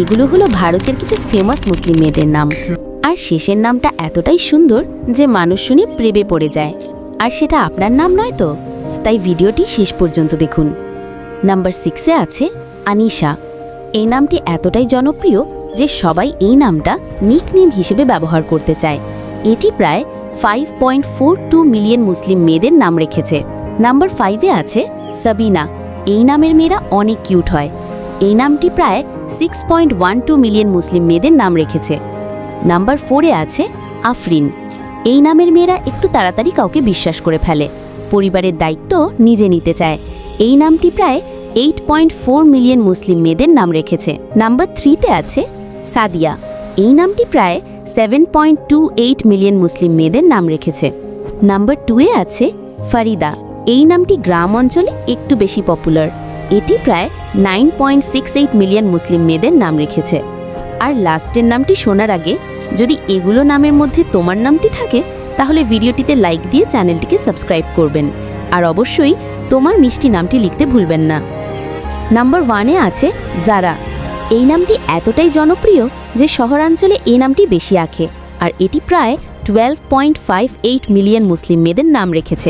এগুলো হলো ভারতের কিছু ফেমাস মুসলিম মেয়েদের নাম। আর শেষের নামটা এতটাই সুন্দর যে মানুষ শুনে প্রেমে পড়ে যায়। আর সেটা আপনার নাম নয় তো? তাই ভিডিওটি শেষ পর্যন্ত দেখুন। নাম্বার 6-এ আছে আনিশা। এই নামটি এতটাই জনপ্রিয় যে সবাই এই নামটা নিকনেম হিসেবে ব্যবহার করতে চায়। এটি প্রায় 5.42 মিলিয়ন মুসলিম মেয়েদের নাম রেখেছে। নাম্বার 5-এ আছে সাবিনা। এই নামের মেয়েরা অনেক কিউট হয়। এই নামটি প্রায় 6.12 মিলিয়ন মুসলিম মেয়েদের নাম রেখেছে। নাম্বার 4-এ আছে আফরিন। এই নামের মেয়েরা একটু তাড়াতাড়ি কাউকে বিশ্বাস করে ফেলে, পরিবারের দায়িত্ব নিজে নিতে চায়। এই নামটি প্রায় 8.4 মিলিয়ন মুসলিম মেয়েদের নাম রেখেছে। নাম্বার 3-তে আছে সাদিয়া। এই নামটি প্রায় 7.28 মিলিয়ন মুসলিম মেয়েদের নাম রেখেছে। নাম্বার 2-এ আছে ফারিদা। এই নামটি গ্রাম অঞ্চলে একটু বেশি পপুলার। এটি প্রায় 9.68 মিলিয়ন মুসলিম মেয়েদের নাম রেখেছে। আর লাস্টের নামটি শোনার আগে যদি এগুলো নামের মধ্যে তোমার নামটি থাকে তাহলে ভিডিওটিতে লাইক দিয়ে চ্যানেলটিকে সাবস্ক্রাইব করবেন। আর অবশ্যই তোমার মিষ্টি নামটি লিখতে ভুলবেন না। নাম্বার 1-এ আছে জারা। এই নামটি এতটাই জনপ্রিয় যে শহরাঞ্চলে এই নামটি বেশি আঁকে। আর এটি প্রায় 12.58 মিলিয়ন মুসলিম মেয়েদের নাম রেখেছে।